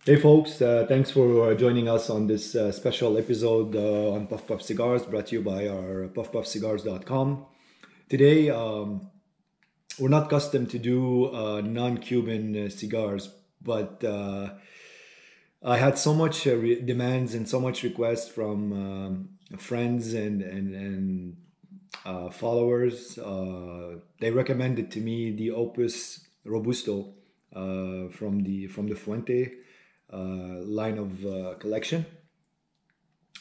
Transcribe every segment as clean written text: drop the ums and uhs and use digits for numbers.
Hey folks, thanks for joining us on this special episode on Puff Puff Cigars, brought to you by our puffpuffcigars.com. Today, we're not accustomed to do non-Cuban cigars, but I had so much demands and so much requests from friends and followers. They recommended to me the Opus Robusto from the Fuente line of collection,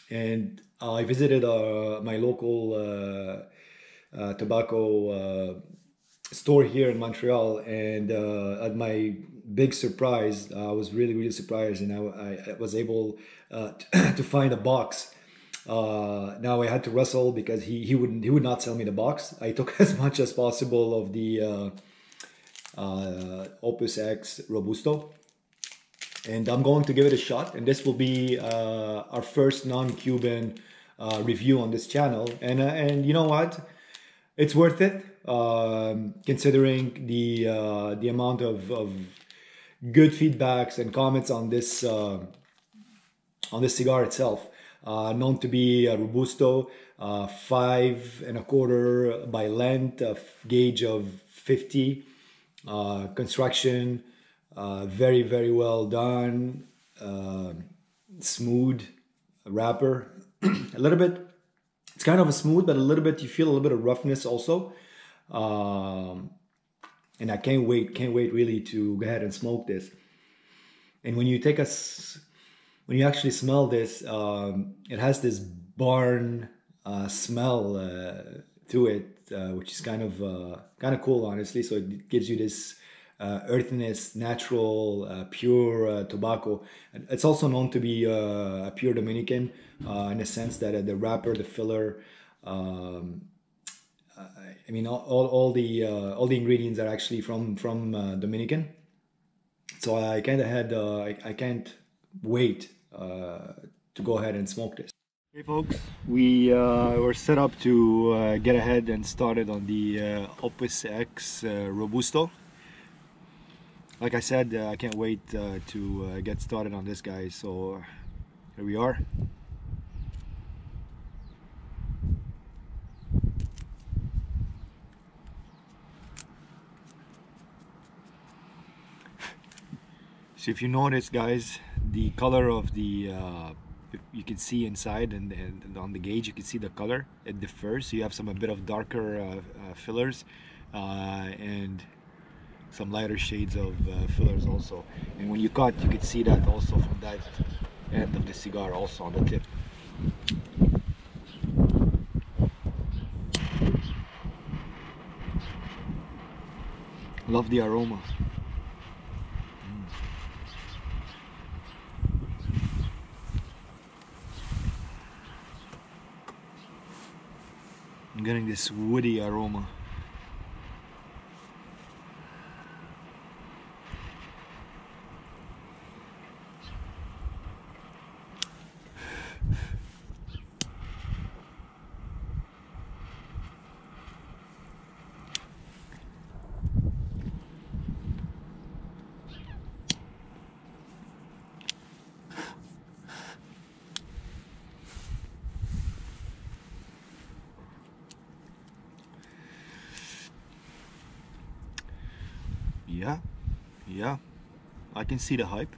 and I visited my local tobacco store here in Montreal, and at my big surprise, I was really surprised, and I was able to find a box. Now I had to wrestle because he would not sell me the box. I took as much as possible of the Opus X Robusto, and I'm going to give it a shot. And this will be our first non-Cuban review on this channel. And you know what? It's worth it, considering the amount of good feedbacks and comments on this cigar itself. Known to be a Robusto, 5 1/4 by length, a gauge of 50, construction, very well done, smooth wrapper. A little bit, it's kind of a smooth, but a little bit, you feel a little bit of roughness also. And I can't wait really to go ahead and smoke this. And when you when you actually smell this, it has this barn smell to it, which is kind of cool, honestly. So it gives you this earthiness, natural, pure tobacco. It's also known to be a pure Dominican, in a sense that the wrapper, the filler, I mean, all the ingredients are actually from Dominican. So I kind of had I can't wait to go ahead and smoke this. Hey folks, we were set up to get ahead and started on the Opus X Robusto. Like I said, I can't wait to get started on this, guys. So here we are. So if you notice, guys, the color of the you can see inside, and on the gauge you can see the color. It differs. So you have a bit of darker fillers and some lighter shades of fillers also. And when you cut, you can see that also from that end of the cigar, also on the tip. Love the aroma. I'm getting this woody aroma. Yeah, I can see the hype.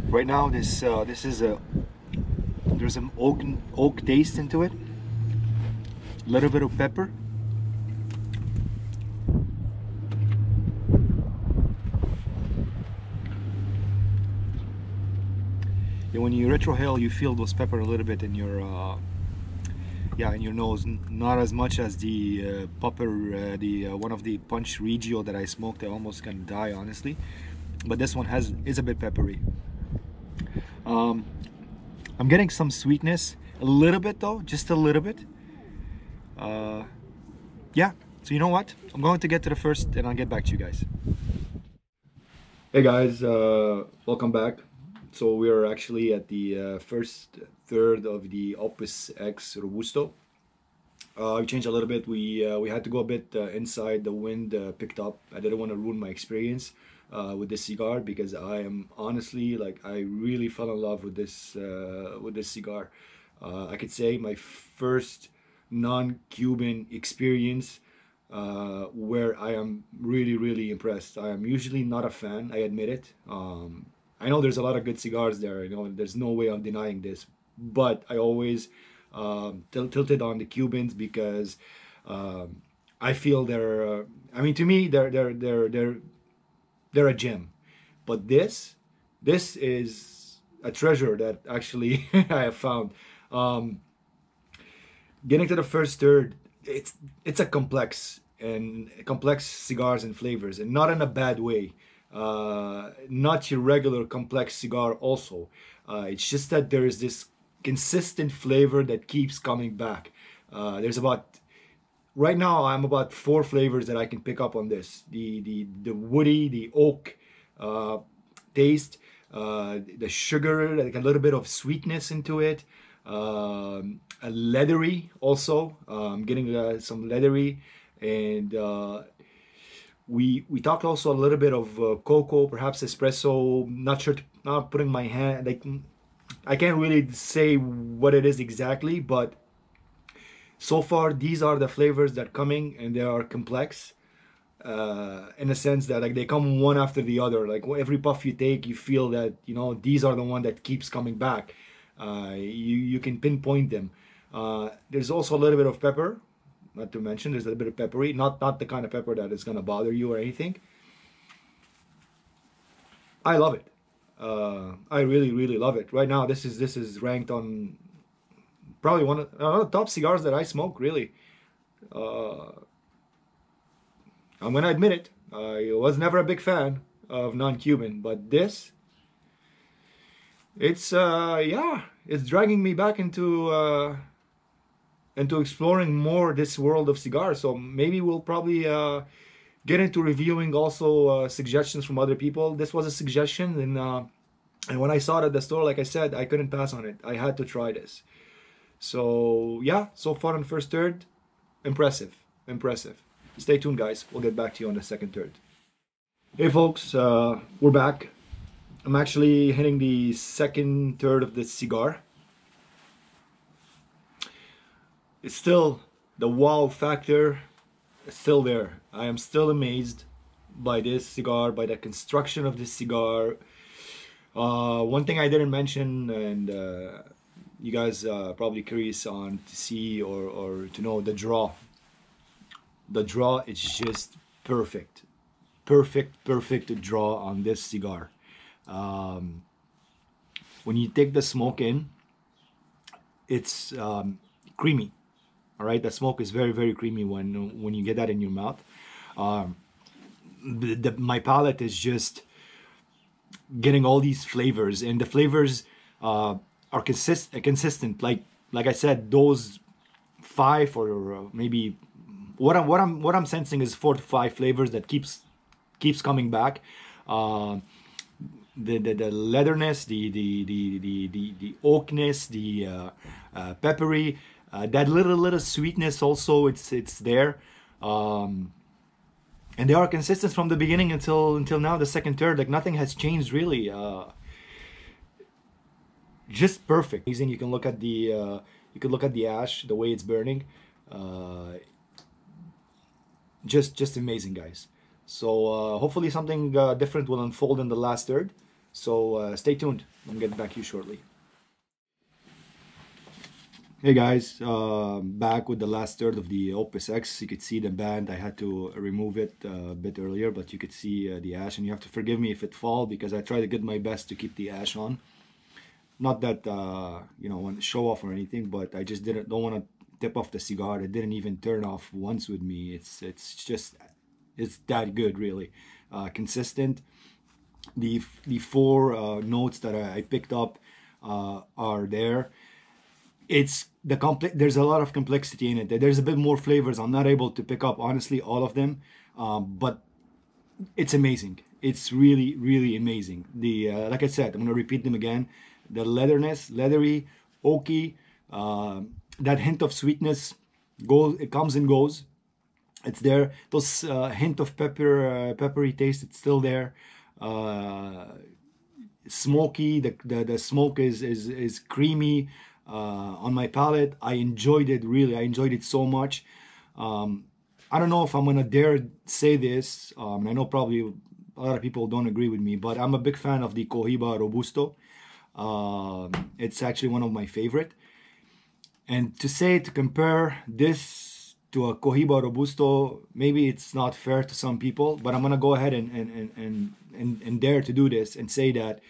Right now, this is there's an oak taste into it. A little bit of pepper. And when you retrohale, you feel those pepper a little bit in your in your nose. Not as much as the pepper, one of the Punch Regio that I smoked. I almost can die, honestly. But this one is a bit peppery. I'm getting some sweetness, a little bit though, just a little bit. Yeah. So you know what? I'm going to get to the first, and I'll get back to you guys. Hey guys, welcome back. So we are actually at the first third of the Opus X Robusto. We changed a little bit. We had to go a bit inside. The wind picked up. I didn't want to ruin my experience with this cigar because I am honestly like I really fell in love with this cigar. I could say my first non-Cuban experience where I am really impressed. I am usually not a fan. I admit it. I know there's a lot of good cigars there. You know, there's no way of denying this. But I always tilted on the Cubans because I feel they're. I mean, to me, they're a gem. But this is a treasure that actually I have found. Getting to the first third, it's a complex cigars and flavors, and not in a bad way. Not your regular complex cigar. Also, it's just that there is this consistent flavor that keeps coming back. There's about right now I'm about 4 flavors that I can pick up on this. The woody, the oak taste, the sugar, like a little bit of sweetness into it. A leathery also. I'm getting some leathery, and we talked also a little bit of cocoa, perhaps espresso. Not sure. Not putting my hand like I can't really say what it is exactly, but so far these are the flavors that are coming, and they are complex in a sense that like they come one after the other. Like every puff you take, you feel that you know these are the one that keeps coming back. You can pinpoint them. There's also a little bit of pepper, not to mention there's a little bit of peppery, not the kind of pepper that is gonna bother you or anything. I love it. I really love it. Right now, this is ranked on probably one of the top cigars that I smoke. Really, I'm gonna admit it. I was never a big fan of non-Cuban, but this, it's yeah, it's dragging me back into exploring more this world of cigars. So maybe we'll probably get into reviewing also suggestions from other people. This was a suggestion, and when I saw it at the store, like I said, I couldn't pass on it. I had to try this. So yeah, so far in the first third, impressive. Stay tuned, guys. We'll get back to you on the second third. Hey folks, we're back. I'm actually hitting the second third of this cigar. It's still, the wow factor is still there. I am still amazed by this cigar, by the construction of this cigar. One thing I didn't mention, and you guys probably curious on to see or to know, the draw. The draw is just perfect to draw on this cigar. When you take the smoke in, it's creamy. All right, the smoke is very creamy when you get that in your mouth. My palate is just getting all these flavors, and the flavors are consistent. Like I said, those 5 or maybe what I'm sensing is 4 to 5 flavors that keeps coming back. The leatherness, the oakness, the peppery, that little sweetness also, it's there, and they are consistent from the beginning until now, the second third. Like nothing has changed really. Just perfect. Amazing. You can look at the ash, the way it's burning. Just amazing, guys. So hopefully something different will unfold in the last third. So stay tuned. I'm getting back to you shortly. Hey guys, back with the last third of the Opus X. You could see the band. I had to remove it a bit earlier, but you could see the ash, and you have to forgive me if it falls because I try to get my best to keep the ash on. Not that you know, want to show off or anything, but I just don't want to tip off the cigar. It didn't even turn off once with me. It's that good, really. Consistent. The 4 notes that I picked up are there. It's there's a lot of complexity in it. There's a bit more flavors. I'm not able to pick up honestly all of them, but it's amazing. It's really, really amazing. The like I said, I'm gonna repeat them again. The leatherness, leathery, oaky, that hint of sweetness goes. It comes and goes. It's there. Those hint of peppery taste. It's still there. Smoky. The smoke is creamy on my palate. I enjoyed it really. I enjoyed it so much. I don't know if I'm gonna dare say this. I know probably a lot of people don't agree with me, but I'm a big fan of the Cohiba Robusto. It's actually one of my favorite. And to compare this to a Cohiba Robusto, maybe it's not fair to some people, but I'm gonna go ahead and dare to do this and say that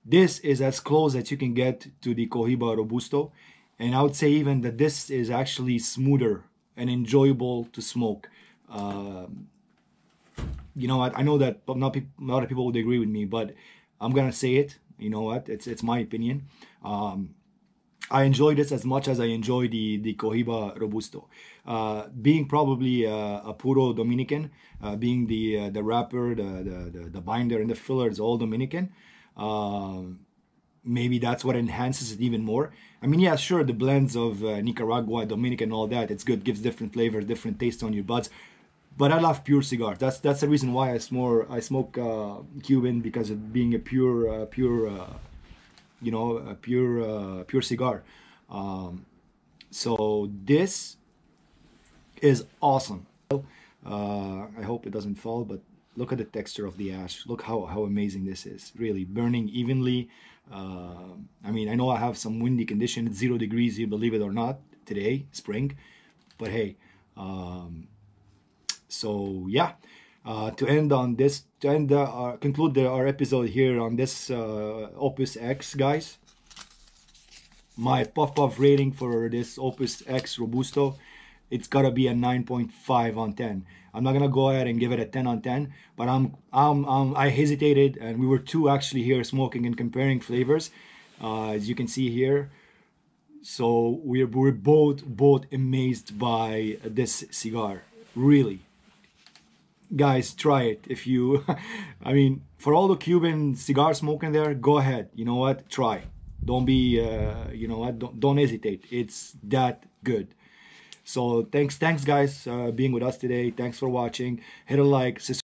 this is as close as you can get to the Cohiba Robusto. And I would say even that this is actually smoother and enjoyable to smoke. You know what? I know that not a lot of people would agree with me, but I'm gonna say it. You know what? It's my opinion. I enjoy this as much as I enjoy the Cohiba Robusto. Being probably a puro Dominican, being the wrapper, the binder, and the filler is all Dominican. Maybe that's what enhances it even more. I mean, yeah, sure, the blends of Nicaragua, Dominican, all that, it's good, gives different flavors, different taste on your buds. But I love pure cigars. That's the reason why I smoke Cuban, because of being a pure pure cigar. So this is awesome. I hope it doesn't fall, but look at the texture of the ash. Look how amazing this is. Really burning evenly. I mean, I know I have some windy condition. It's 0 degrees, you believe it or not, today, spring. But hey, so yeah. To end on this, conclude our episode here on this Opus X, guys. My puff rating for this Opus X Robusto, it's gotta be a 9.5 on 10. I'm not gonna go ahead and give it a 10 on 10, but I hesitated, and we were two actually here smoking and comparing flavors, as you can see here. So we're both amazed by this cigar, really. Guys, try it if you I mean, for all the Cuban cigar smoking there, go ahead. You know what, try. Don't be you know what, don't hesitate. It's that good. So thanks guys being with us today. Thanks for watching. Hit a like, subscribe.